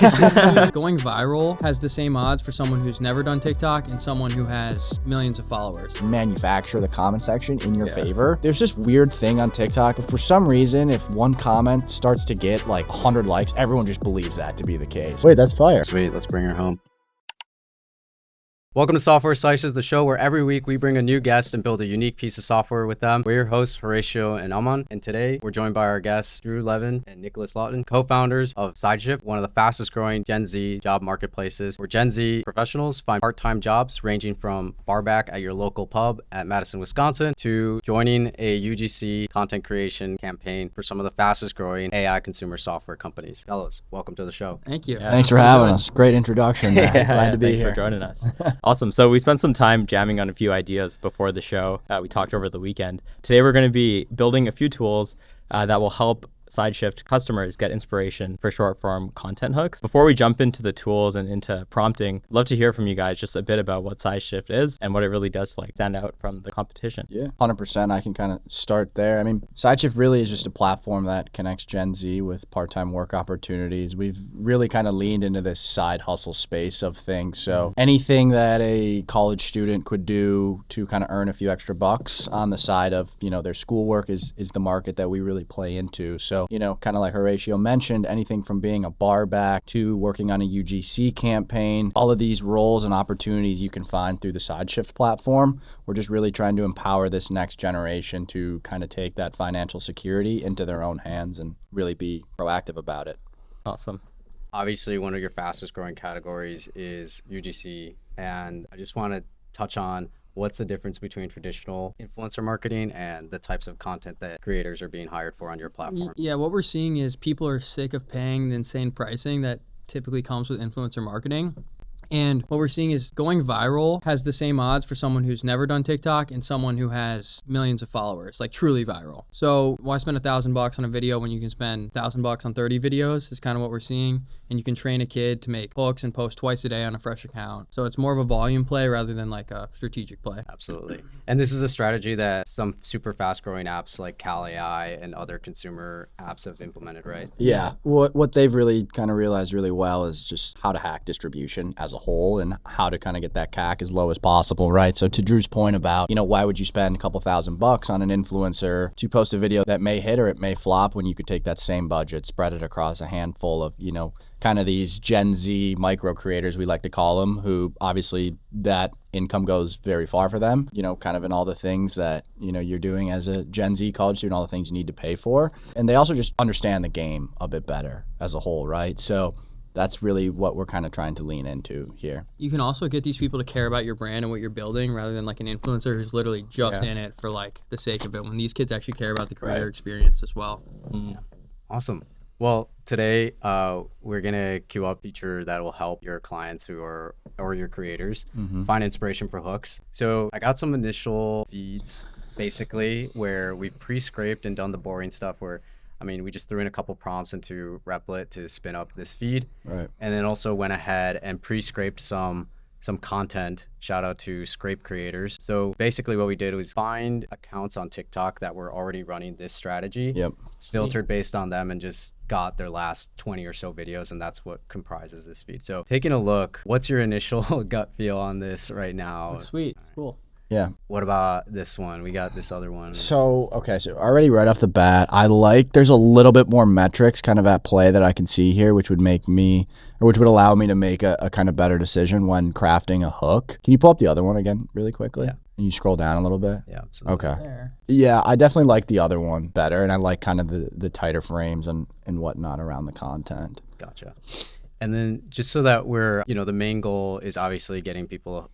Going viral has the same odds for someone who's never done TikTok and someone who has millions of followers. Manufacture the comment section in your favor. There's this weird thing on TikTok. For some reason, if one comment starts to get like 100 likes, everyone just believes that to be the case. Wait, that's fire. Sweet, let's bring her home. Welcome to Software SideShift, the show where every week we bring a new guest and build a unique piece of software with them. We're your hosts, Horatio and Aman, and today we're joined by our guests, Drew Levin and Nicholas Lawton, co-founders of SideShift, one of the fastest growing Gen Z job marketplaces, where Gen Z professionals find part-time jobs ranging from barback at your local pub at Madison, Wisconsin, to joining a UGC content creation campaign for some of the fastest growing AI consumer software companies. Fellows, welcome to the show. Thank you. Thanks for having us. Great introduction. Glad to be Thanks here. for joining us. Awesome. So we spent some time jamming on a few ideas before the show. We talked over the weekend. Today we're going to be building a few tools that will help SideShift customers get inspiration for short form content hooks. Before we jump into the tools and into prompting, I'd love to hear from you guys just a bit about what SideShift is and what it really does to like stand out from the competition. Yeah, 100%. I can kind of start there. I mean, SideShift really is just a platform that connects Gen Z with part-time work opportunities. We've really kind of leaned into this side hustle space of things. So anything that a college student could do to kind of earn a few extra bucks on the side of, their schoolwork is the market that we really play into. So, kind of like Horatio mentioned, anything from being a barback to working on a UGC campaign, all of these roles and opportunities you can find through the SideShift platform. We're just really trying to empower this next generation to kind of take that financial security into their own hands and really be proactive about it. Awesome. Obviously, one of your fastest growing categories is UGC, and I just want to touch on what's the difference between traditional influencer marketing and the types of content that creators are being hired for on your platform? Yeah, what we're seeing is people are sick of paying the insane pricing that typically comes with influencer marketing. And what we're seeing is going viral has the same odds for someone who's never done TikTok and someone who has millions of followers, like truly viral. So why spend $1,000 on a video when you can spend $1,000 on 30 videos is kind of what we're seeing. And you can train a kid to make hooks and post twice a day on a fresh account. So it's more of a volume play rather than like a strategic play. Absolutely. And this is a strategy that some super fast growing apps like Cal AI and other consumer apps have implemented, right? Yeah. What they've really kind of realized really well is just how to hack distribution as a whole and how to kind of get that CAC as low as possible, right? So to Drew's point about, why would you spend a couple $1,000 on an influencer to post a video that may hit or it may flop when you could take that same budget, spread it across a handful of, kind of these Gen Z micro creators, we like to call them, who obviously that income goes very far for them, kind of in all the things that, you're doing as a Gen Z college student, all the things you need to pay for. And they also just understand the game a bit better as a whole, right? So that's really what we're kind of trying to lean into here. You can also get these people to care about your brand and what you're building rather than like an influencer who's literally just in it for like the sake of it, when these kids actually care about the creator experience as well. Yeah. Awesome. Well, today we're going to queue up a feature that will help your clients or your creators find inspiration for hooks. So I got some initial feeds basically where we pre-scraped and done the boring stuff where, we just threw in a couple prompts into Replit to spin up this feed. Right. And then also went ahead and pre-scraped some content. Shout out to Scrape creators. So basically what we did was find accounts on TikTok that were already running this strategy. Yep. Filtered based on them and just got their last 20 or so videos, and that's what comprises this feed. So taking a look, what's your initial gut feel on this right now? Oh, sweet. Cool. Yeah. What about this one? We got this other one. So already right off the bat, there's a little bit more metrics kind of at play that I can see here, which would allow me to make a kind of better decision when crafting a hook. Can you pull up the other one again really quickly? Yeah. And you scroll down a little bit? Yeah, absolutely. Okay. There. Yeah, I definitely like the other one better, and I like kind of the tighter frames and whatnot around the content. Gotcha. And then just so that we're, the main goal is obviously getting people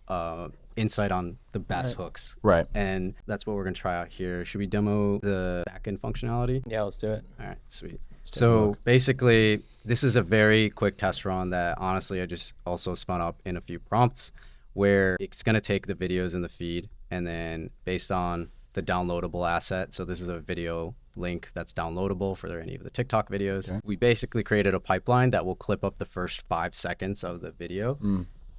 insight on the best hooks. Right. And that's what we're going to try out here. Should we demo the backend functionality? Yeah, let's do it. All right, sweet. So basically, this is a very quick test run that honestly I just also spun up in a few prompts where it's going to take the videos in the feed and then based on the downloadable asset. So this is a video link that's downloadable for any of the TikTok videos. Okay. We basically created a pipeline that will clip up the first 5 seconds of the video.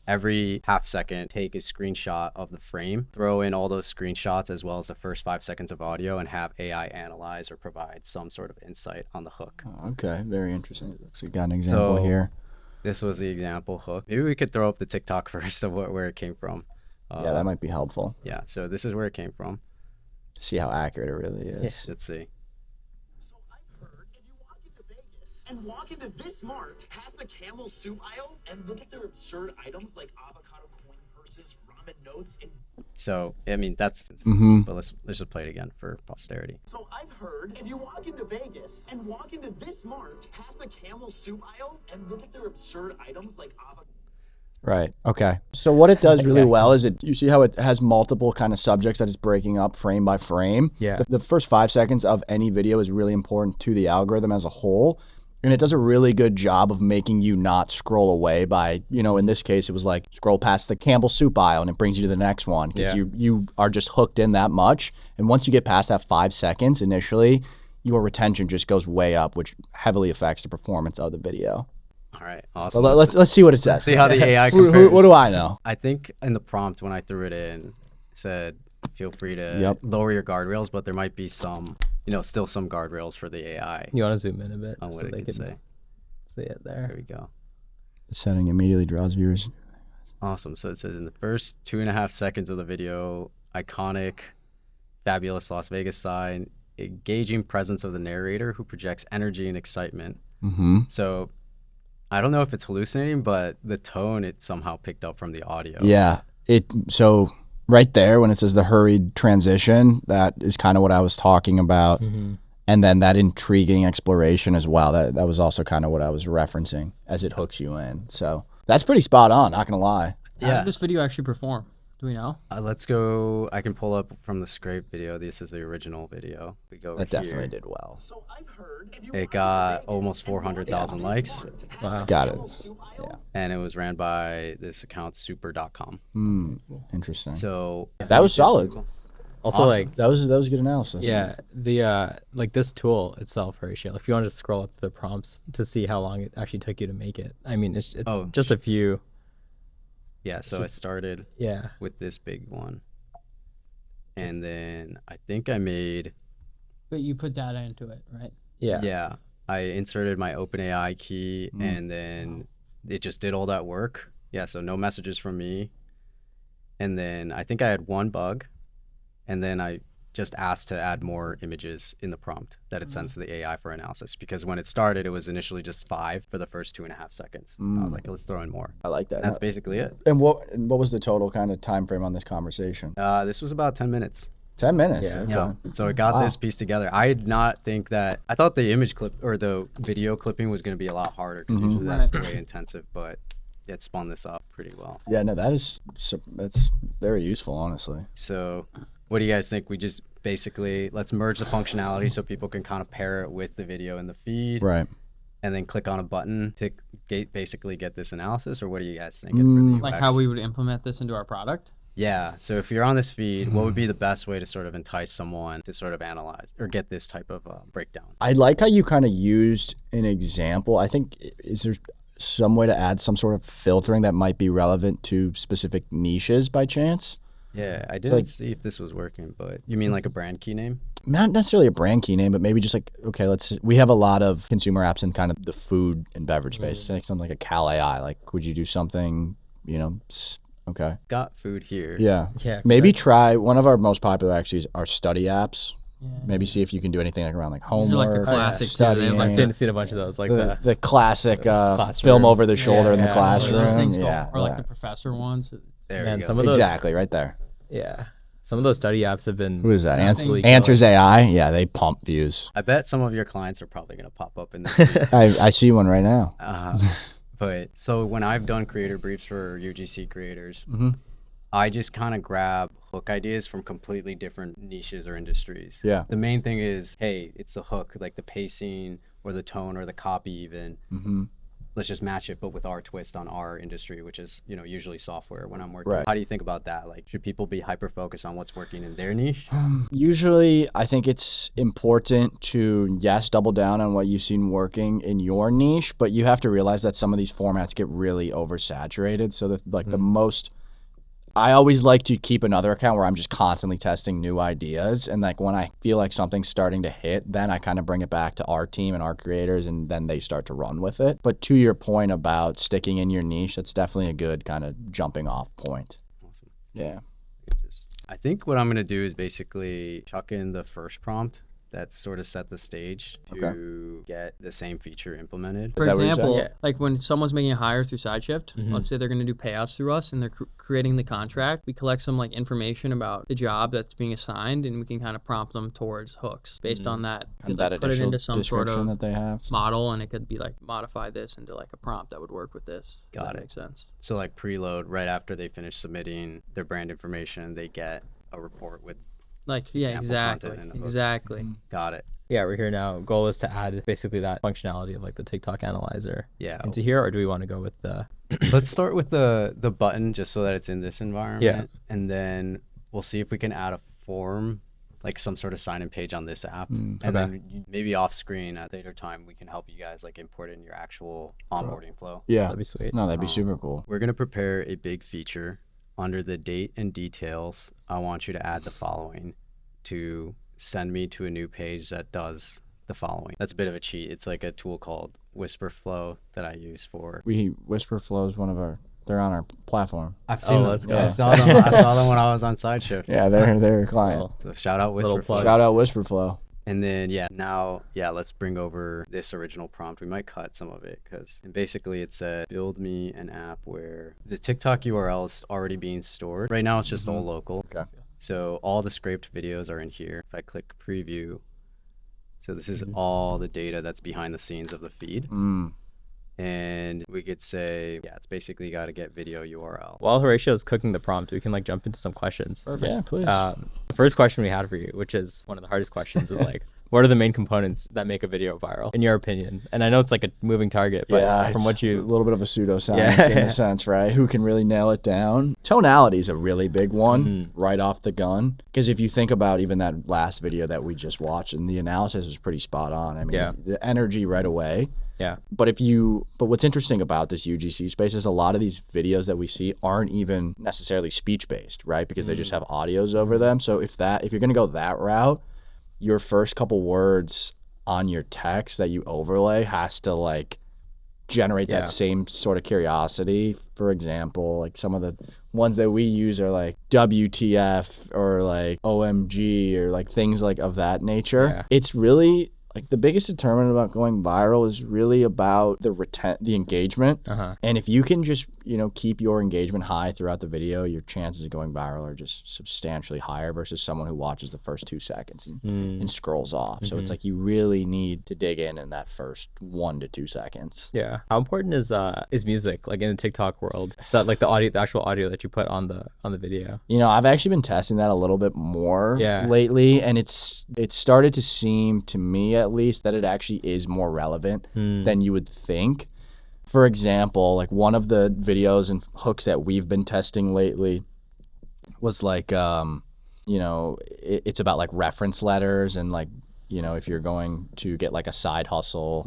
Every half second, take a screenshot of the frame, throw in all those screenshots as well as the first 5 seconds of audio and have AI analyze or provide some sort of insight on the hook. Oh, okay, very interesting. So you got an example here. This was the example hook. Maybe we could throw up the TikTok first of where it came from. Yeah, that might be helpful. Yeah, so this is where it came from. See how accurate it really is. Yeah. Let's see. So I've heard if you walk into Vegas and walk into this mart past the Camel soup aisle and look at their absurd items like avocado coin purses, ramen notes, and So I mean that's. But let's just play it again for posterity. so I've heard if you walk into Vegas and walk into this mart past the Camel soup aisle and look at their absurd items like avocado. Right. Okay. So what it does really well is you see how it has multiple kind of subjects that it's breaking up frame by frame. Yeah. The first 5 seconds of any video is really important to the algorithm as a whole. And it does a really good job of making you not scroll away by, in this case, it was like scroll past the Campbell soup aisle and it brings you to the next one because you are just hooked in that much. And once you get past that 5 seconds initially, your retention just goes way up, which heavily affects the performance of the video. All right, awesome. Well, let's see what it says. See how the AI compares. What do I know? I think in the prompt when I threw it in, it said feel free to lower your guardrails, but there might be some, still some guardrails for the AI. You want to zoom in a bit On so what it they could can say. see it there. There we go. The setting immediately draws viewers. Awesome. So it says in the first 2.5 seconds of the video, iconic, fabulous Las Vegas sign, engaging presence of the narrator who projects energy and excitement. Mm-hmm. So I don't know if it's hallucinating, but the tone it somehow picked up from the audio. Yeah. So right there when it says the hurried transition, that is kind of what I was talking about. Mm-hmm. And then that intriguing exploration as well. That was also kind of what I was referencing as it hooks you in. So that's pretty spot on, not gonna lie. How did this video actually perform? Do we know? Let's go. I can pull up from the scrape video. This is the original video. We go over That definitely here. did well. So I've heard if you It got almost 400,000 likes, Got it. Yeah. and it was ran by this account super.com. Interesting. So That was solid. Also, Awesome. That was good analysis. yeah, the like this tool itself, Horatio. If you want to just scroll up to the prompts to see how long it actually took you to make it. I mean, it's just a few. yeah, so I started Yeah. with this big one, and then I think I made But you put data into it, right? Yeah. I inserted my OpenAI key, and then it just did all that work. Yeah, so no messages from me, and then I think I had one bug, and then I just asked to add more images in the prompt that it sends to the AI for analysis, because when it started, it was initially just 5 for the first 2.5 seconds. I was like, let's throw in more. I like that. And that's basically it. And what was the total kind of time frame on this conversation? This was about 10 minutes. 10 minutes. Yeah. Okay. Yeah. So it got this piece together. I did not think that. I thought the image clip or the video clipping was going to be a lot harder because usually that's very intensive, but it spun this up pretty well. Yeah, no, that's very useful, honestly. So what do you guys think? We just basically let's merge the functionality so people can kind of pair it with the video in the feed, Right. and then click on a button to basically get this analysis, or what are you guys thinking for the Like UX? how we would implement this into our product? Yeah. So if you're on this feed, what would be the best way to sort of entice someone to sort of analyze or get this type of breakdown? I like how you kind of used an example. I think, is there some way to add some sort of filtering that might be relevant to specific niches by chance? Yeah, I didn't see if this was working, but you mean like a brand key name? Not necessarily a brand key name, but maybe just like, okay, we have a lot of consumer apps in kind of the food and beverage space. Like something like a Cal AI. Like, would you do something, okay. Got food here. Yeah. Yeah. Maybe try one of our most popular actually is our study apps. Yeah. Maybe see if you can do anything like around like These homework. are like the classic too. They studying. have like I've seen a bunch of those, like the classic classroom. film over the shoulder in the Yeah, classroom. those things go, Yeah, or like yeah. the professor ones. There Man, we go. some of those, Exactly, right there. yeah, some of those study apps have been. Who is that? absolutely Answers killer. AI? Yeah, they pump views. I bet some of your clients are probably going to pop up in this. feed. I see one right now. But so when I've done creator briefs for UGC creators, Mm-hmm. I just kind of grab hook ideas from completely different niches or industries. Yeah. The main thing is, hey, it's the hook, like the pacing or the tone or the copy even. Mm-hmm. Let's just match it, but with our twist on our industry, which is, usually software when I'm working. Right. How do you think about that? Like, should people be hyper-focused on what's working in their niche? Usually, I think it's important to, yes, double down on what you've seen working in your niche, but you have to realize that some of these formats get really oversaturated. So that the most I always like to keep another account where I'm just constantly testing new ideas. And like when I feel like something's starting to hit, then I kind of bring it back to our team and our creators, and then they start to run with it. But to your point about sticking in your niche, that's definitely a good kind of jumping off point. Awesome. Yeah. I think what I'm going to do is basically chuck in the first prompt that sort of set the stage to get the same feature implemented. For that what you're example, saying? like when someone's making a hire through SideShift, let's say they're going to do payouts through us and they're creating the contract, we collect some like information about the job that's being assigned, and we can kind of prompt them towards hooks based on that. And Like, that put it initial into some sort description of that they have. model, and it could be like modify this into like a prompt that would work with this. If Got that it. makes sense. So like preload right after they finish submitting their brand information, they get a report with Like, yeah, Example exactly. content in the hooks. Exactly. got it. Yeah, we're here now. Goal is to add basically that functionality of like the TikTok analyzer Yeah. into here, or do we want to go with the? Let's start with the button just so that it's in this environment. Yeah. And then we'll see if we can add a form, like some sort of sign-in page on this app. And then maybe off screen at a later time, we can help you guys like import in your actual onboarding flow. Yeah. That'd be sweet. No, that'd be super cool. We're going to prepare a big feature. Under the date and details, I want you to add the following to send me to a new page that does the following. That's a bit of a cheat. It's like a tool called Whisper Flow that I use for. Whisper Flow is one of our. They're on our platform. I've seen them. let's go. I saw them. I saw them when I was on SideShift. Yeah, they're a client. So shout out Little Whisper plug. Flow. Shout out Whisper Flow. And then let's bring over this original prompt. We might cut some of it because basically it said build me an app where the TikTok URL is already being stored. Right now it's just all local. Okay. So all the scraped videos are in here. If I click preview, so this is all the data that's behind the scenes of the feed. And we could say, it's basically got to get video URL. While Horatio is cooking the prompt, we can like jump into some questions. Yeah, please. The first question we had for you, which is one of the hardest questions, is like, what are the main components that make a video viral, in your opinion? And I know it's like a moving target, but from it's what a you... little bit of a pseudoscience in a sense, right? Who can really nail it down? Tonality is a really big one right off the gun. Because if you think about even that last video that we just watched, and the analysis was pretty spot on. I mean, the energy right away. Yeah. But what's interesting about this UGC space is a lot of these videos that we see aren't even necessarily speech based, right? Because they just have audios over them. So if you're gonna go that route, your first couple words on your text that you overlay has to like generate that same sort of curiosity. For example, like some of the ones that we use are like WTF or like OMG or like things like of that nature. Yeah. It's really like the biggest determinant about going viral is really about the engagement. And if you can just, keep your engagement high throughout the video, your chances of going viral are just substantially higher versus someone who watches the first 2 seconds and scrolls off. So it's like you really need to dig in that first 1 to 2 seconds. Yeah. How important is music, like in the TikTok world, that like the actual audio that you put on the video? I've actually been testing that a little bit more lately, and it's started to seem to me at least that it actually is more relevant than you would think. For example, like one of the videos and hooks that we've been testing lately was like it's about like reference letters and like if you're going to get like a side hustle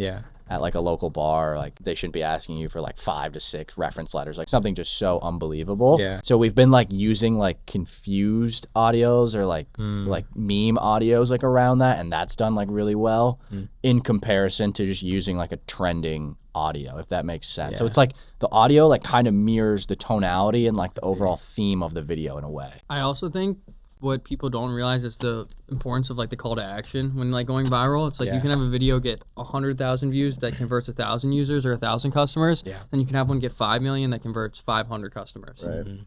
at like a local bar, like they shouldn't be asking you for like 5 to 6 reference letters, like something just so unbelievable. So we've been like using like confused audios or like meme audios like around that, and that's done like really well in comparison to just using like a trending audio, if that makes sense. So it's like the audio like kind of mirrors the tonality and like the overall theme of the video in a way. I also think what people don't realize is the importance of like the call to action when like going viral. It's like you can have a video get 100,000 views that converts 1,000 users or 1,000 customers, and you can have one get 5 million that converts 500 customers. Right.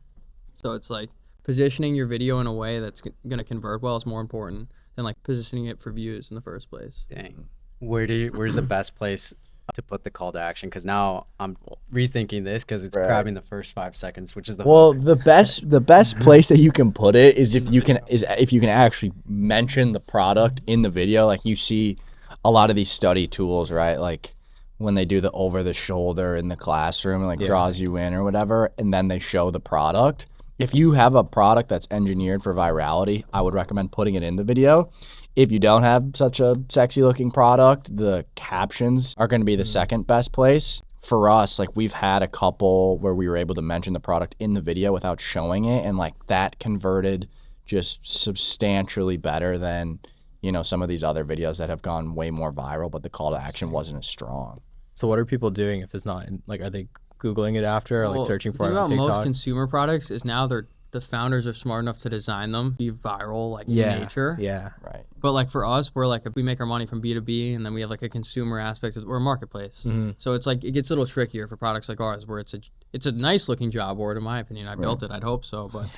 So it's like positioning your video in a way that's going to convert well is more important than like positioning it for views in the first place. Dang. Where's the best place to put the call to action? Because now I'm rethinking this because it's grabbing the first 5 seconds, which is the hook. the best place that you can put it is if you can actually mention the product in the video. Like you see a lot of these study tools, right? Like when they do the over the shoulder in the classroom and like draws you in or whatever, and then they show the product. If you have a product that's engineered for virality, I would recommend putting it in the video. If you don't have such a sexy looking product, the captions are going to be the second best place. for us, like we've had a couple where we were able to mention the product in the video without showing it, and like that converted just substantially better than, you know, some of these other videos that have gone way more viral, but the call to action wasn't as strong. So what are people doing if it's not like, are they Googling it after, or like searching for it on TikTok? TikTok? Most consumer products is now the founders are smart enough to design them, be viral like in nature. Yeah. Right. But like for us, we're like, we make our money from B2B, and then we have like a consumer aspect. We're a marketplace. So it's like, it gets a little trickier for products like ours, where it's a nice looking job board, in my opinion. I built it. I'd hope so. But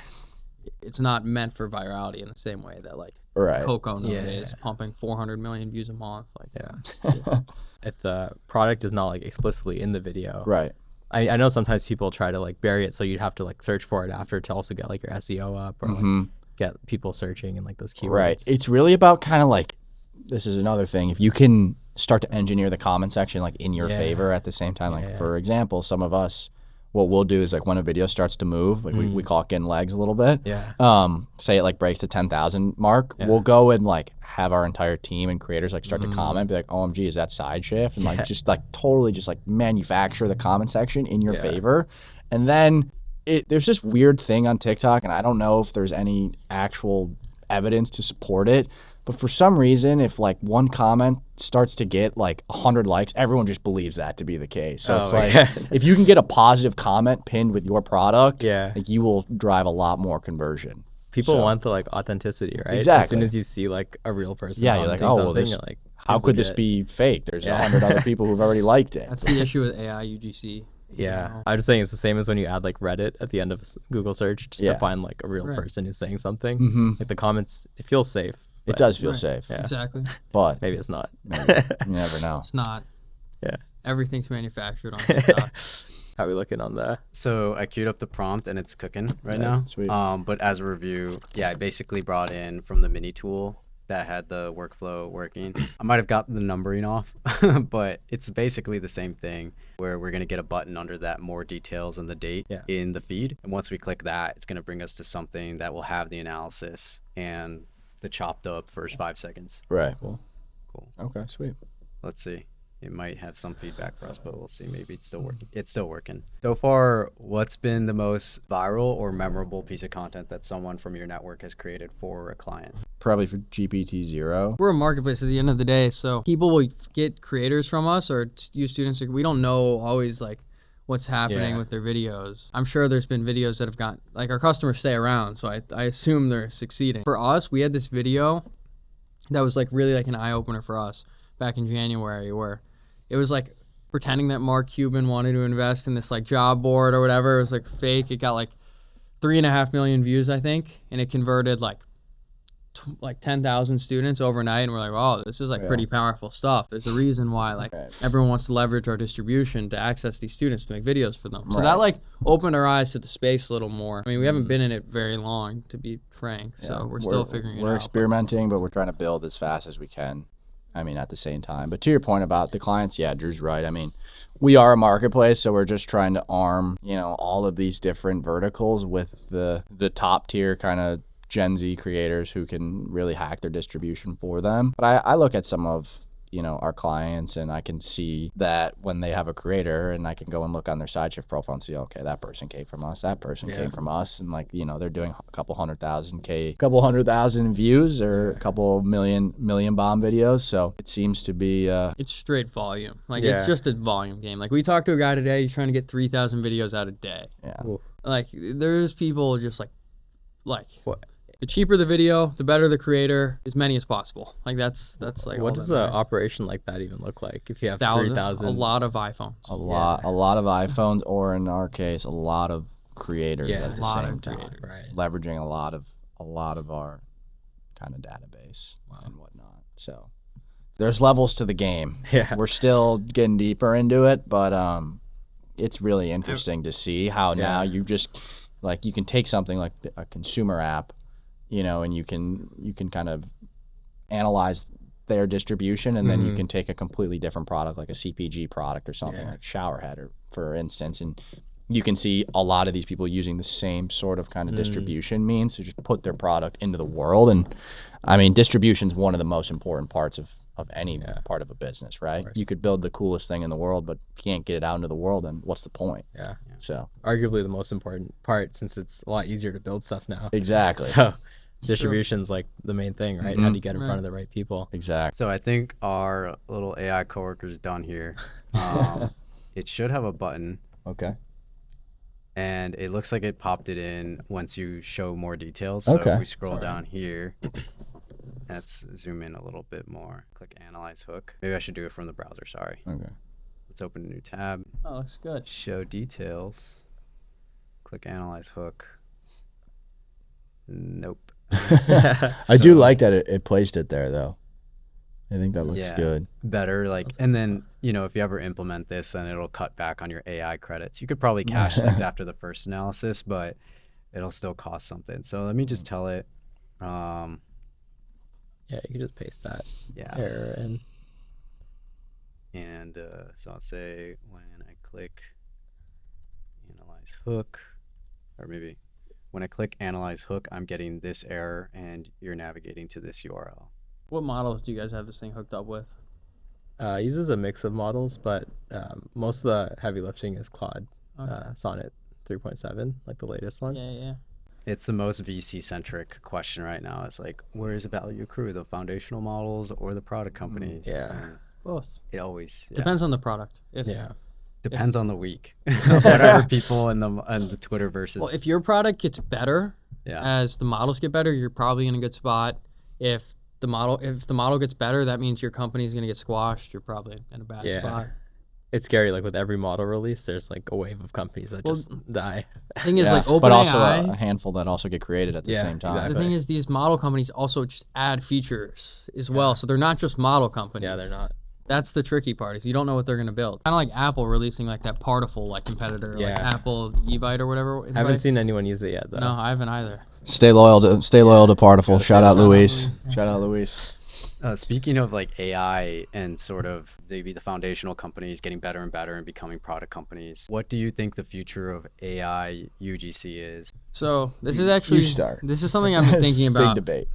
it's not meant for virality in the same way that like Coco nowadays pumping 400 million views a month. Like, If the product is not like explicitly in the video. Right. I know sometimes people try to like bury it, so you'd have to like search for it after to also get like your SEO up, or like get people searching and like those keywords. Right. It's really about kind of like, this is another thing. If you can start to engineer the comment section like in your favor at the same time, like for example, some of us, what we'll do is like when a video starts to move, like we call it getting legs a little bit. Say it like breaks the 10,000 mark. We'll go and like have our entire team and creators like start to comment, be like, OMG, is that SideShift? And like just like totally just like manufacture the comment section in your favor. And then there's this weird thing on TikTok, and I don't know if there's any actual evidence to support it, but for some reason, if like one comment starts to get like 100 likes, everyone just believes that to be the case. So it's like, if you can get a positive comment pinned with your product, like you will drive a lot more conversion. People want the like authenticity, right? Exactly. As soon as you see like a real person, you're like, oh, well, this, you're like, how could this be fake? There's 100 other people who've already liked it. that's the issue with AI UGC. Yeah, I was just saying it's the same as when you add like Reddit at the end of Google search just to find like a real person who's saying something. Like the comments, it feels safe. It does feel safe. Yeah. Exactly. But maybe it's not. you never know. It's not. Yeah. Everything's manufactured on TikTok. How are we looking on the? So I queued up the prompt and it's cooking right now. Sweet. But as a review, I basically brought in from the mini tool that had the workflow working. I might have gotten the numbering off, but it's basically the same thing, where we're going to get a button under that, more details and the date in the feed. And once we click that, it's going to bring us to something that will have the analysis and the chopped up first 5 seconds. Right. Cool. Okay, sweet. Let's see. It might have some feedback for us, but we'll see. Maybe it's still working. It's still working. So far, what's been the most viral or memorable piece of content that someone from your network has created for a client? Probably for GPT-0. We're a marketplace at the end of the day, so people will get creators from us or use students. We don't know always like what's happening with their videos. I'm sure there's been videos that have got, like, our customers stay around, so I assume they're succeeding. For us, we had this video that was like really like an eye-opener for us back in January, where it was like pretending that Mark Cuban wanted to invest in this like job board or whatever. It was like fake. It got like 3.5 million views, I think, and it converted like 10,000 students overnight. And we're like, oh, this is like pretty powerful stuff. There's a reason why like everyone wants to leverage our distribution to access these students to make videos for them. So that like opened our eyes to the space a little more. I mean, we haven't been in it very long, to be frank. So we're still figuring it out. We're experimenting, but we're trying to build as fast as we can. I mean, at the same time. But to your point about the clients, Drew's right. I mean, we are a marketplace, so we're just trying to arm, you know, all of these different verticals with the top tier kind of Gen Z creators who can really hack their distribution for them. But I look at some of, you know, our clients, and I can see that when they have a creator, and I can go and look on their SideShift profile and see, okay, that person came from us, that person came from us, and like, you know, they're doing a couple 100,000 views or a couple million bomb videos. So it seems to be it's straight volume. Like it's just a volume game. Like we talked to a guy today, he's trying to get 3,000 videos out a day. Like there's people just like what? The cheaper the video, the better the creator, as many as possible. Like that's like. What does an operation like that even look like? If you have 3,000, a lot of iPhones, a lot of iPhones, or in our case, a lot of creators at the same time, leveraging a lot of our kind of database and whatnot. So there's levels to the game. We're still getting deeper into it, but it's really interesting to see how now you just like you can take something like a consumer app, you know, and you can kind of analyze their distribution, and then you can take a completely different product like a CPG product or something like Showerhead, or for instance, and you can see a lot of these people using the same sort of kind of distribution means to just put their product into the world. And I mean, distribution is one of the most important parts of any part of a business, right? course. You could build the coolest thing in the world, but if you can't get it out into the world, then what's the point? Yeah. So Arguably the most important part, since it's a lot easier to build stuff now. exactly. So distribution's like the main thing, right? How do you get in front of the right people? Exactly. So I think our little AI coworker's done here. It should have a button, Okay. and it looks like it popped it in once you show more details. So Okay. if we scroll down here, let's zoom in a little bit more. Click Analyze Hook. Maybe I should do it from the browser. Sorry. Okay. Let's open a new tab. Oh, looks good. Show details. Click Analyze Hook. Nope. I do like that it placed it there, though. I think that looks Yeah. good. Better, like, and then, you know, if you ever implement this, then it'll cut back on your AI credits. You could probably cache things after the first analysis, but it'll still cost something. So let me just tell it. Yeah, you can just paste that Yeah. error in. And so I'll say when I click Analyze Hook, or maybe when I click Analyze Hook, I'm getting this error and you're navigating to this URL. What models do you guys have this thing hooked up with? It uses a mix of models, but most of the heavy lifting is Claude Sonnet 3.7, like the latest one. Yeah. It's the most VC-centric question right now. It's like, where is the value accrue, the foundational models or the product companies? Yeah. And Both. it always Depends on the product. depends on the week. Whatever people in the Twitter versus. Well, if your product gets better Yeah. as the models get better, you're probably in a good spot. If the model gets better, that means your company's gonna get squashed. You're probably in a bad spot. It's scary. Like with every model release, there's like a wave of companies that just die. The thing is, like but also OpenAI. a handful that also get created at the Yeah, same time. exactly. The thing is, these model companies also just add features as well, so they're not just model companies. Yeah, they're not. That's the tricky part, is you don't know what they're gonna build. Kind of like Apple releasing like that Particle like competitor, like Yeah. Apple Evite or whatever. I haven't seen anyone use it yet, though. No, I haven't either. Stay loyal to Particle. Shout out Luis. Yeah. Shout out Luis. Speaking of like AI and sort of maybe the foundational companies getting better and better and becoming product companies, what do you think the future of AI UGC is? So this is actually start. this is something I've been thinking about. Big debate.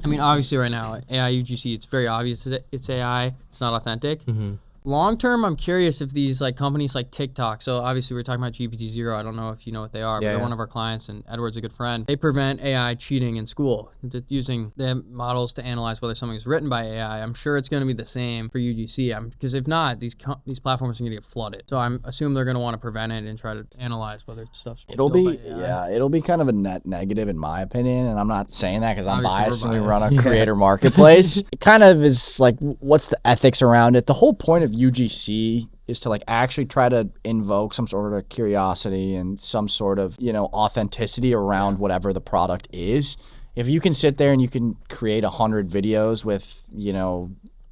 I mean, obviously, right now, AI UGC, it's very obvious it's AI. It's not authentic. Mm-hmm. Long term, I'm curious if these like companies like TikTok. So obviously, we're talking about GPT-0. I don't know if you know what they are, but Yeah, they're yeah. one of our clients, and Edward's a good friend. They prevent AI cheating in school, using the models to analyze whether something is written by AI. I'm sure it's going to be the same for UGC. Because if not, these platforms are going to get flooded. So I'm assuming they're going to want to prevent it and try to analyze whether stuff's It'll built be by AI. it'll be kind of a net negative in my opinion, and I'm not saying that because I'm Obviously, biased we're and we biased. run a creator marketplace. It kind of is like, what's the ethics around it? The whole point of UGC is to like actually try to invoke some sort of curiosity and some sort of, authenticity around whatever the product is. If you can sit there and you can create 100 videos with,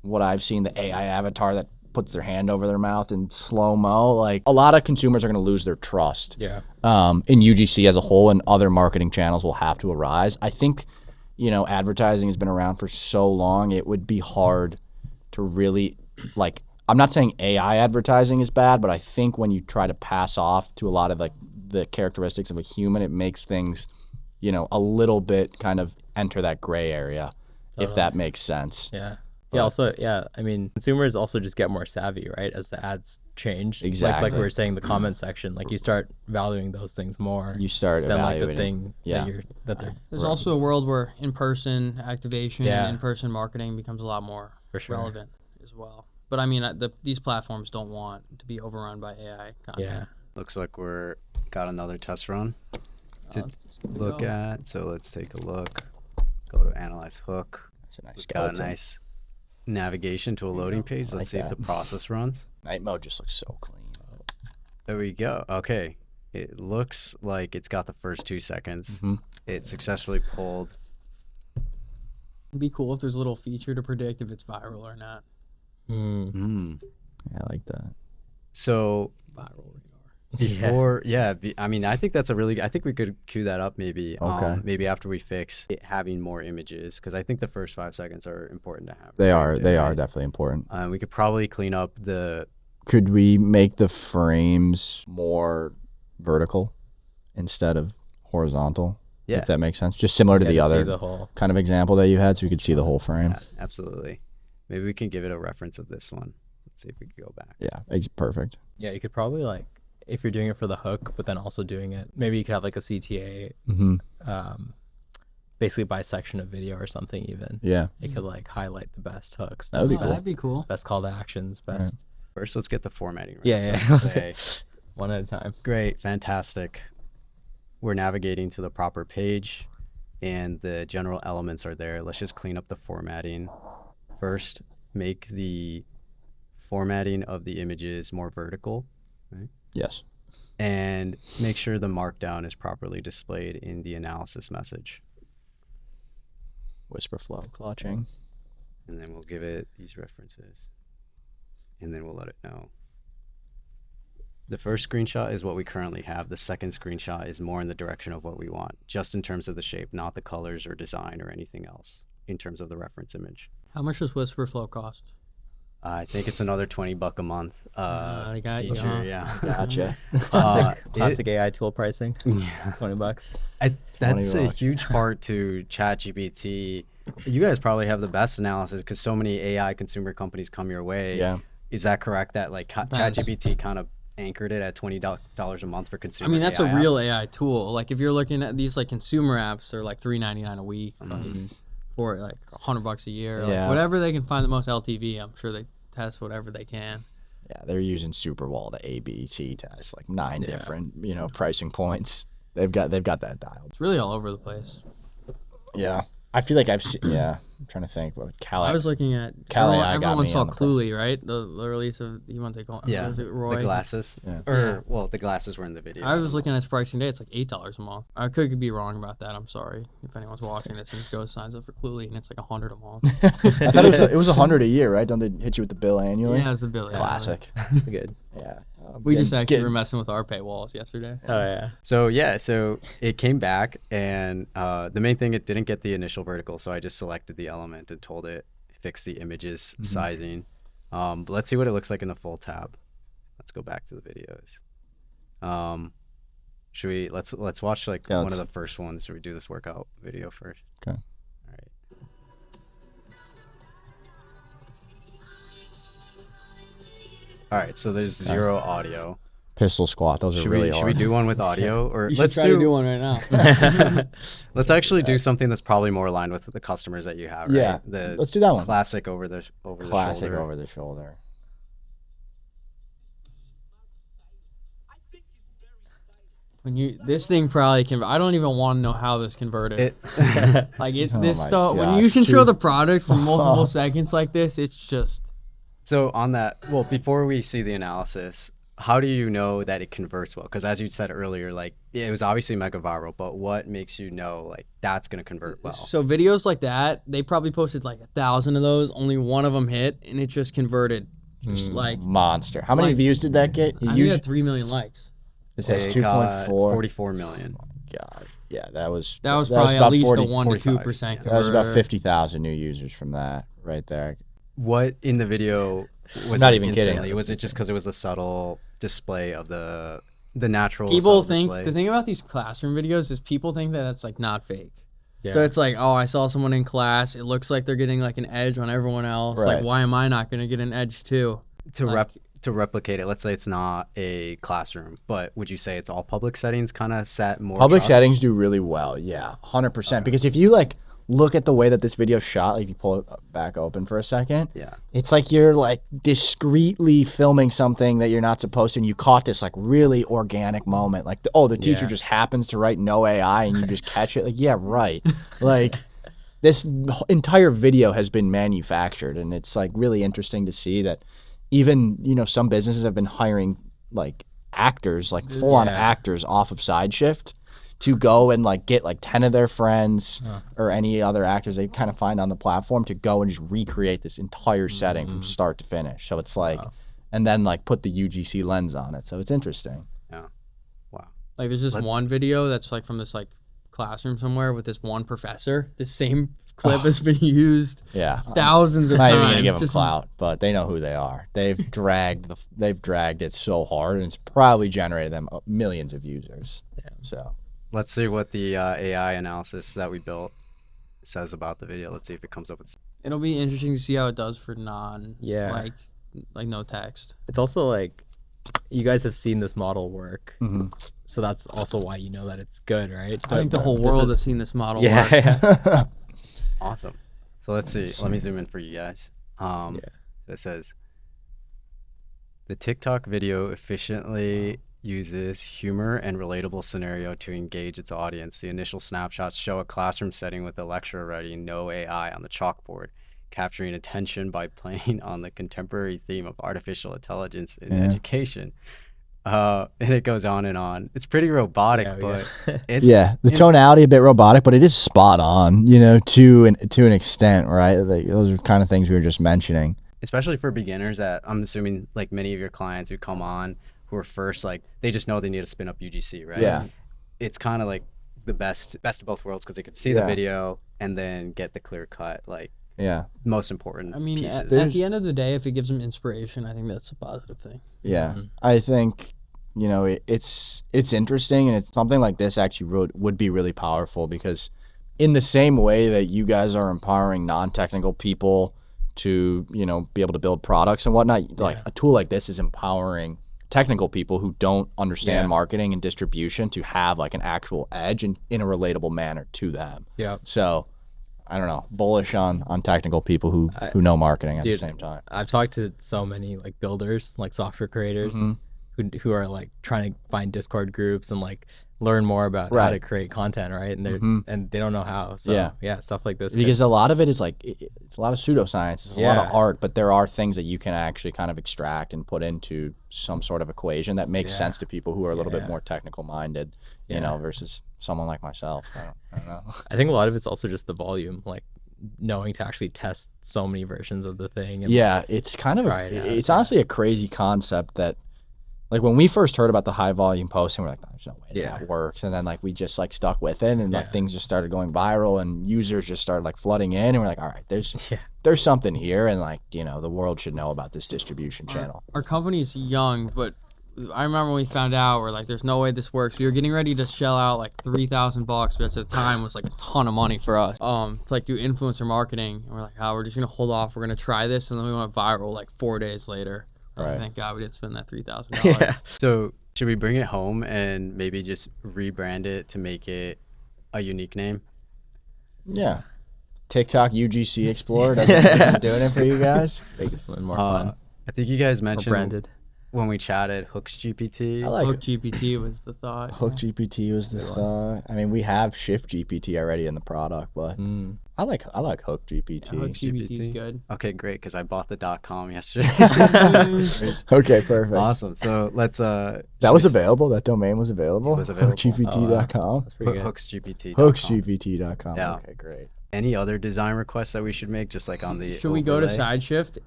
what I've seen, the AI avatar that puts their hand over their mouth in slow-mo, like a lot of consumers are going to lose their trust Yeah. in UGC as a whole, and other marketing channels will have to arise. I think, advertising has been around for so long, it would be hard to really, like, I'm not saying AI advertising is bad, but I think when you try to pass off to a lot of like the characteristics of a human, it makes things, a little bit kind of enter that gray area, if that makes sense. Yeah. Also, I mean, consumers also just get more savvy, right? As the ads change. Exactly. Like we were saying, the comment section, like you start valuing those things more You start than like the evaluating. thing that they're There's also a world where in-person activation, Yeah. in-person marketing becomes a lot more For sure. relevant as well. But I mean, these platforms don't want to be overrun by AI content. Yeah. Looks like got another test run to Let's give it a look go. at. So let's take a look. Go to Analyze Hook. It's a nice Got a skeleton. nice navigation to a loading page. I Let's like see if that. the process runs. Night mode just looks so clean. There we go. Okay. It looks like it's got the first 2 seconds. Mhm. It successfully pulled. It'd be cool if there's a little feature to predict if it's viral or not. Mm. Yeah, I like that. So Viral radar. before, I mean, I think I think we could cue that up maybe. Okay. Maybe after we fix it having more images, because I think the first 5 seconds are important to have. They right? are definitely important. We could probably clean up the. Could we make the frames more vertical instead of horizontal? Yeah. If that makes sense. Just similar to the See other the whole. kind of example that you had, so we could see the whole frame. Absolutely. Maybe we can give it a reference of this one. Let's see if we can go back. Yeah, perfect. Yeah, you could probably like, if you're doing it for the hook, but then also doing it, maybe you could have like a CTA, basically bisection of video or something even. Yeah. It could like highlight the best hooks. That would be Oh, cool. that'd be cool. Best call to actions, best. First, let's get the formatting right. Yeah, So yeah. let's say, One at a time. great, fantastic. We're navigating to the proper page and the general elements are there. Let's just clean up the formatting. First, make the formatting of the images more vertical, right? Yes. And make sure the markdown is properly displayed in the analysis message. Whisper flow clutching. And then we'll give it these references. And then we'll let it know. The first screenshot is what we currently have. The second screenshot is more in the direction of what we want, just in terms of the shape, not the colors or design or anything else in terms of the reference image. How much does Whisperflow cost? I think it's another $20 a month they got you, feature. huh? Yeah. Gotcha. Classic AI tool pricing. Yeah. $20. That's a $20. huge part to ChatGPT. You guys probably have the best analysis because so many AI consumer companies come your way. Yeah. Is that correct? That like Depends. ChatGPT kind of anchored it at $20 a month for consumer. I mean, that's AI a real apps? AI tool. Like if you're looking at these like consumer apps, they're like $3.99 a week, like, for like $100 a year, Yeah. like, whatever they can find the most LTV. I'm sure they test whatever they can. Yeah, they're using Superwall to ABC test like 9 Yeah. different, pricing points. They've got that dialed. It's really all over the place. Yeah. I feel like I've seen, I'm trying to think what Cal. I was looking at Cal AI got everyone me saw on the pro. Cluely, right? The release of you want to call Yeah, was it Roy? the glasses. Yeah. Or well, the glasses were in the video. I was looking at its pricing today. It's like $8 a month. I could be wrong about that. I'm sorry if anyone's watching this and goes signs up for Cluely and it's like $100 a month. I thought it was $100 a year, right? Don't they hit you with the bill annually? Yeah, it's the bill. Classic. Good. Yeah. We just actually were messing with our paywalls yesterday. Oh yeah. So it came back, and the main thing, it didn't get the initial vertical, so I just selected the element and told it fix the images sizing. But let's see what it looks like in the full tab. Let's go back to the videos. Should we let's watch like one of the first ones. Should we do this workout video first? Okay. All right. All right, so there's zero audio. Pistol squat. Those are Should really we hard. do one with audio, or You should let's try to do one right now. Let's actually do something that's probably more aligned with the customers that you have, right? Yeah, The let's do that one. classic over the Classic shoulder. over the shoulder. This thing probably can. I don't even want to know how this converted. Like Oh this my stuff. When gosh, you can show dude. the product for multiple seconds like this, it's just. So on that, well, before we see the analysis, how do you know that it converts well? Because as you said earlier, like it was obviously mega viral, but what makes you know like that's gonna convert well? So videos like that, they probably posted like 1,000 of those. Only one of them hit, and it just converted. Just like Monster. How many like- views did that get? I think it had 3 million likes. It says They got 2.4. 44 million. God. Yeah, that was Probably about at least 40 a 1 to 45. 2%. That was about converter. 50,000 new users from that right there. What in the video was Not like even kidding. instantly? Was it just because it was a subtle display of the natural? People subtle think display? the thing about these classroom videos is people think that it's like not fake. Yeah. So it's like, oh, I saw someone in class. It looks like they're getting like an edge on everyone else. Right. Like, why am I not going to get an edge too? to replicate it. Let's say it's not a classroom, but would you say it's all public settings kind of set more? Public trust? settings do really well. Yeah, 100%. Because if you like look at the way that this video shot, like if you pull it back open for a second, Yeah. it's like you're like discreetly filming something that you're not supposed to, and you caught this like really organic moment. Like, the teacher Yeah. just happens to write no AI and you just catch it. Like, yeah, right. Like, this entire video has been manufactured, and it's like really interesting to see that even, some businesses have been hiring like actors, like full-on actors off of SideShift to go and like get like 10 of their friends or any other actors they kind of find on the platform to go and just recreate this entire setting from start to finish. So it's like, and then like put the UGC lens on it. So it's interesting. Yeah. Wow. Like, there's just one video that's like from this like classroom somewhere with this one professor. The same clip has been used Yeah. thousands of I'm not times. even gonna give them Just- clout, but they know who they are. They've dragged it so hard, and it's probably generated them millions of users. Yeah. So Let's see what the AI analysis that we built says about the video. Let's see if it comes up with. It'll be interesting to see how it does for Yeah. like no text. It's also like you guys have seen this model work, Mm-hmm. so that's also why you know that it's good, right? I think the whole this world is- has seen this model Yeah, work. yeah. Awesome. So let's see. Let me zoom in for you guys. Yeah. So it says the TikTok video efficiently uses humor and relatable scenario to engage its audience. The initial snapshots show a classroom setting with a lecturer writing "No AI" on the chalkboard, capturing attention by playing on the contemporary theme of artificial intelligence in education. And it goes on and on. It's pretty robotic, but it's the tonality a bit robotic, but it is spot on, to an extent, right? Like, those are kind of things we were just mentioning. especially for beginners that I'm assuming like many of your clients who come on who are first, like they just know they need to spin up UGC, right? Yeah. It's kind of like the best of both worlds because they could see the video and then get the clear cut, like most important I mean, pieces. at the end of the day, if it gives them inspiration, I think that's a positive thing. Yeah. I think, it's interesting, and it's something like this actually would be really powerful, because in the same way that you guys are empowering non-technical people to, be able to build products and whatnot, like a tool like this is empowering technical people who don't understand marketing and distribution to have like an actual edge in a relatable manner to them. Yeah. So I don't know, bullish on technical people who know marketing at the same time. I've talked to so many like builders, like software creators, who are like trying to find Discord groups and like learn more about how to create content, right? And they don't know how. So stuff like this. Because a lot of it is like, it's a lot of pseudoscience, it's a lot of art, but there are things that you can actually kind of extract and put into some sort of equation that makes sense to people who are a little bit more technical minded, versus someone like myself. I don't know. I think a lot of it's also just the volume, like knowing to actually test so many versions of the thing. And it's kind of, it's honestly a crazy concept that, like, when we first heard about the high volume posting, we're like, there's no way that works. And then like we just like stuck with it, and like things just started going viral, and users just started like flooding in, and we're like, all right, there's something here, and like, the world should know about this distribution channel. Our company's young, but I remember when we found out, we're like, there's no way this works. We were getting ready to shell out like $3,000, which at the time was like a ton of money for us. To like do influencer marketing, and we're like, we're just gonna hold off. We're gonna try this, and then we went viral like 4 days later. Right. Thank God we didn't spend that $3,000. Yeah. So should we bring it home and maybe just rebrand it to make it a unique name? Yeah. TikTok UGC Explorer isn't doing it for you guys. Make it something more fun. I think you guys More mentioned branded. when we chatted HooksGPT. I like HooksGPT was the thought. HooksGPT was the thought. I mean, we have ShiftGPT already in the product, but I like HooksGPT. HooksGPT is good. Okay, great, because I bought the .com yesterday. Okay, perfect. Awesome. So let's That was available. That domain was available. It was available. HooksGPT.com. That's pretty good. HooksGPT.com. HooksGPT.com. Yeah. Okay, great. Any other design requests that we should make, just like on the Should we go to overlay? SideShift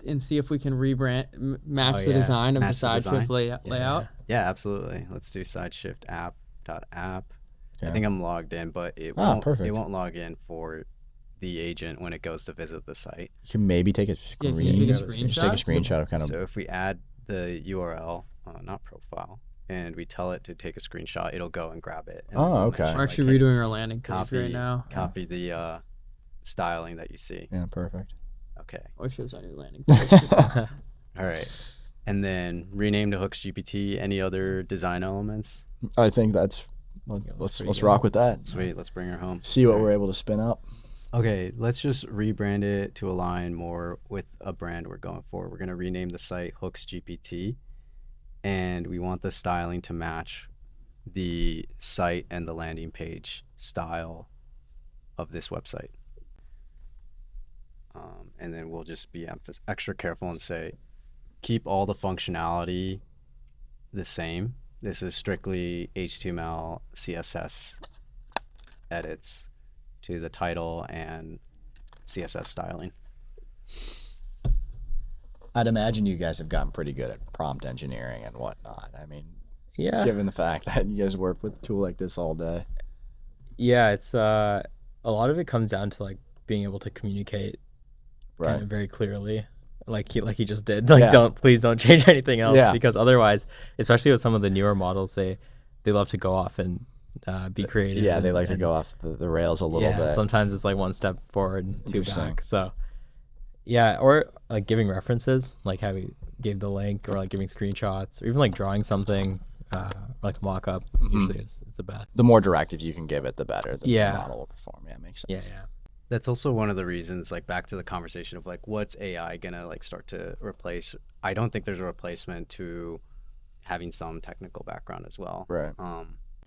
and see if we can match the yeah. design of Match the the design? SideShift layout? Yeah, absolutely. Let's do SideShift app.app. Yeah. I think I'm logged in, but it perfect. won't log in for the agent when it goes to visit the site. You can maybe take a Yeah, screen. can you take a Just take a screenshot? screenshot of kind of. So if we add the URL, not profile, and we tell it to take a screenshot, it'll go and grab it. And Oh, then we'll okay. mention, We're like, actually hey, redoing our landing page right now. Copy the styling that you see. Yeah, perfect. Okay. Oh, it shows on your landing page. All right. And then rename to HooksGPT. Any other design elements? I think that's. Let's rock with that. Sweet. Let's bring her home. See what we're able to spin up. Okay, let's just rebrand it to align more with a brand we're going for. We're going to rename the site HooksGPT, and we want the styling to match the site and the landing page style of this website. And then we'll just be extra careful and say, keep all the functionality the same. This is strictly HTML, CSS edits to the title and CSS styling. I'd imagine you guys have gotten pretty good at prompt engineering and whatnot. I mean, Yeah. given the fact that you guys work with a tool like this all day. Yeah, it's a lot of it comes down to like being able to communicate kind of very clearly, like he just did. Like, please don't change anything else, because otherwise, especially with some of the newer models, they love to go off and be creative. Yeah, they like to and go off the rails a little bit. sometimes it's like one step forward, two Interesting. back. So yeah, or like giving references, like how we gave the link, or like giving screenshots, or even like drawing something, like mock up. Usually it's the best. The more directive you can give it, the better the Yeah. model will perform. Yeah, makes sense. Yeah. That's also one of the reasons, like back to the conversation of like, what's AI gonna like start to replace? I don't think there's a replacement to having some technical background as well. Right.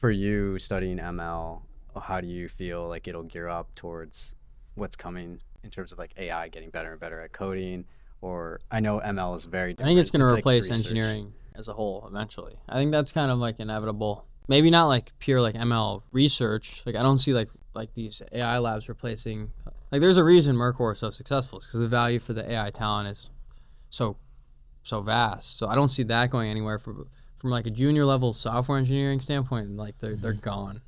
For you studying ML, how do you feel like it'll gear up towards what's coming in terms of like AI getting better and better at coding? Or I know ML is very I different. think it's going to like replace research. engineering as a whole eventually. I think that's kind of like inevitable. Maybe not like pure like ML research. Like I don't see like these AI labs replacing. Like there's a reason Mercor is so successful. It's because the value for the AI talent is so vast. So I don't see that going anywhere from like a junior level software engineering standpoint. Like they're gone.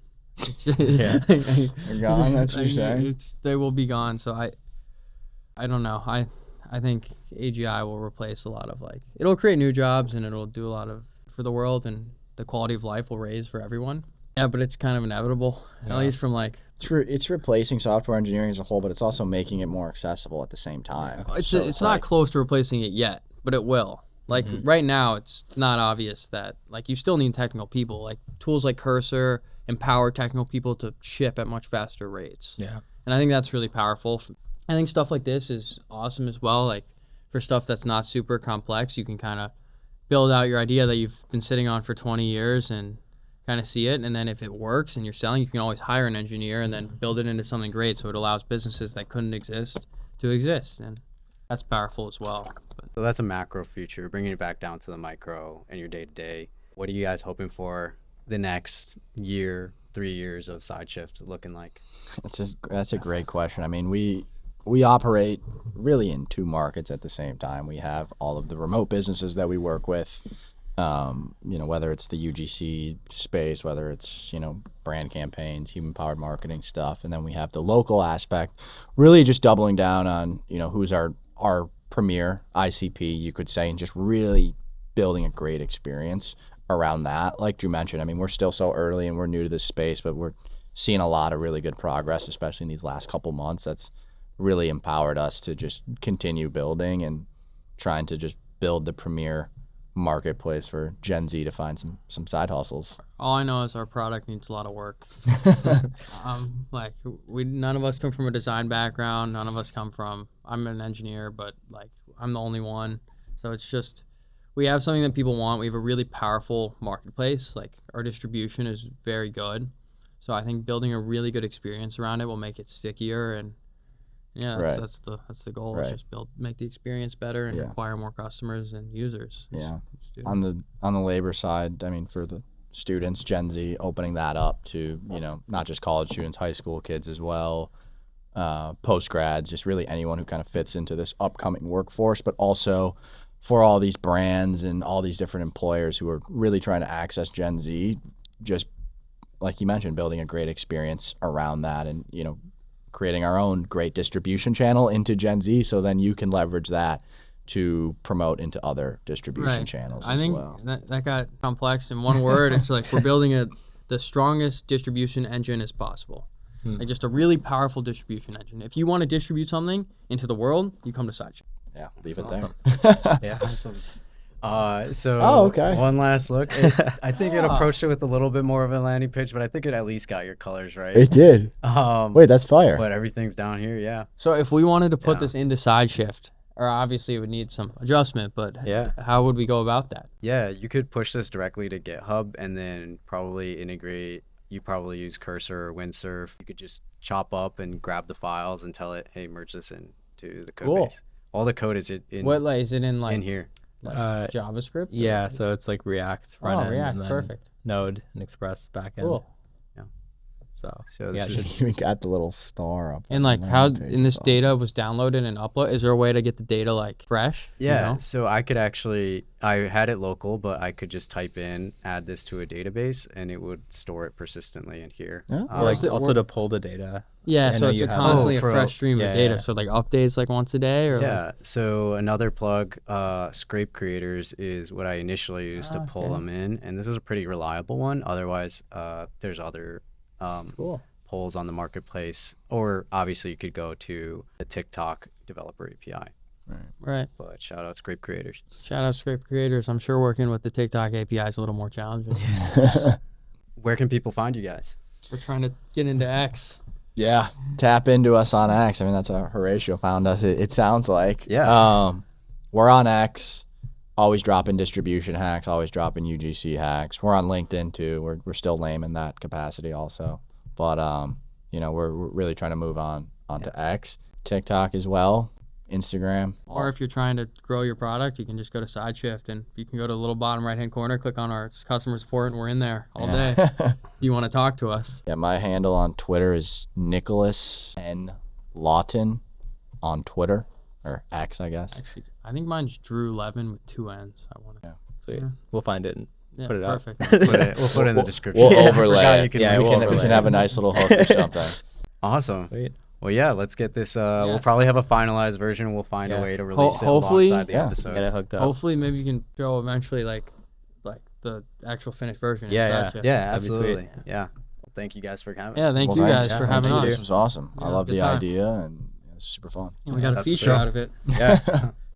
Yeah. They're gone. That's what you're saying. They will be gone. So I don't know. I think AGI will replace a lot of like, it'll create new jobs and it'll do a lot of for the world, and the quality of life will raise for everyone. Yeah, but it's kind of inevitable, at least from like. It's replacing software engineering as a whole, but it's also making it more accessible at the same time. It's So it's not like, close to replacing it yet, but it will. Like right now, it's not obvious that like you still need technical people. Like tools like Cursor empower technical people to ship at much faster rates. Yeah. And I think that's really powerful. I think stuff like this is awesome as well. Like for stuff that's not super complex, you can kind of build out your idea that you've been sitting on for 20 years and kind of see it. And then if it works and you're selling, you can always hire an engineer and then build it into something great. So it allows businesses that couldn't exist to exist. And that's powerful as well. So that's a macro future, bringing it back down to the micro and your day to day. What are you guys hoping for the next year, 3 years of SideShift looking like? That's a great question. I mean, we operate really in two markets at the same time. We have all of the remote businesses that we work with, whether it's the UGC space, whether it's, brand campaigns, human powered marketing stuff. And then we have the local aspect, really just doubling down on, who's our premier ICP, you could say, and just really building a great experience around that. Like Drew mentioned, I mean, we're still so early and we're new to this space, but we're seeing a lot of really good progress, especially in these last couple months. That's really empowered us to just continue building and trying to just build the premier marketplace for Gen Z to find some side hustles. All I know is our product needs a lot of work. None of us come from a design background. None of us come from, I'm an engineer, but like I'm the only one. So it's just, we have something that people want. We have a really powerful marketplace. Like our distribution is very good. So I think building a really good experience around it will make it stickier, and that's the goal. Right. Is just make the experience better and acquire more customers and users. Yeah. On the labor side, I mean, for the students, Gen Z, opening that up to, not just college students, high school kids as well, post grads, just really anyone who kind of fits into this upcoming workforce, but also for all these brands and all these different employers who are really trying to access Gen Z, just like you mentioned, building a great experience around that, and creating our own great distribution channel into Gen Z, so then you can leverage that to promote into other distribution channels as well. I think that got complex in one word. It's like we're building the strongest distribution engine as possible. Like just a really powerful distribution engine. If you want to distribute something into the world, you come to SideShift. Yeah, leave it awesome. there. Yeah, awesome. So okay. One last look. I think it approached it with a little bit more of a landing pitch, but I think it at least got your colors right. It did. Wait, that's fire. But everything's down here, yeah. So if we wanted to put this into SideShift, or obviously it would need some adjustment, but how would we go about that? Yeah, you could push this directly to GitHub and then probably integrate. You probably use Cursor or Windsurf. You could just chop up and grab the files and tell it, hey, merge this into the code base. All the code is in here. Like JavaScript? Yeah, so it's like React front end, React, and then perfect. Node and Express back end. Cool. Yeah. So So yeah, this it is- should- We got the little star up. And on like the how landing page. in this It's data awesome. was downloaded and upload, is there a way to get the data like fresh? you Yeah, know? so I could actually, I had it local, but I could just type in, add this to a database, and it would store it persistently in here. Yeah. or like is it also work? to pull the data. Yeah, I so know it's you a have- constantly Oh, a for- fresh stream yeah, of data. yeah. So like updates like once a day or Yeah, like, so another plug, Scrape Creators, is what I initially used to pull okay. them in, and this is a pretty reliable one. Otherwise, there's other cool. polls on the marketplace, or obviously you could go to the TikTok developer API. Right. But shout out Scrape Creators. Shout out Scrape Creators. I'm sure working with the TikTok API is a little more challenging. Where can people find you guys? We're trying to get into X. Yeah, tap into us on X. I mean, that's how Horatio found us. It sounds like. Yeah. We're on X. Always dropping distribution hacks. Always dropping UGC hacks. We're on LinkedIn too. We're still lame in that capacity also. But we're really trying to move onto X, TikTok as well, Instagram. Or if you're trying to grow your product, you can just go to SideShift and you can go to the little bottom right hand corner, click on our customer support, and we're in there all day. If you want to talk to us. Yeah, my handle on Twitter is Nicholas N. Lawton on Twitter, or X, I guess. Actually, I think mine's Drew Levin with 2 N's. I want to. Sweet. Yeah. We'll find it and Yeah, put it up. perfect. We'll put it in the description. We'll I overlay forgot it. you could Yeah, link we'll it. we overlay can it. have a nice little hook or something. Awesome. Sweet. Well, yeah, let's get this. We'll Yes. probably have a finalized version. We'll find a Yeah. way to release it hopefully- alongside the Yeah. episode. Get it hooked up. Hopefully, maybe you can show eventually like the actual finished version. Yeah, in yeah. SideShift. Yeah, That'd be sweet. absolutely. Yeah. Well, thank you guys for coming. Yeah, thank Well, you thanks. guys for Thank having you. us. This was awesome. I Yeah, love good the time. idea, and it's super fun. And we got a that's feature true. out of it. Yeah.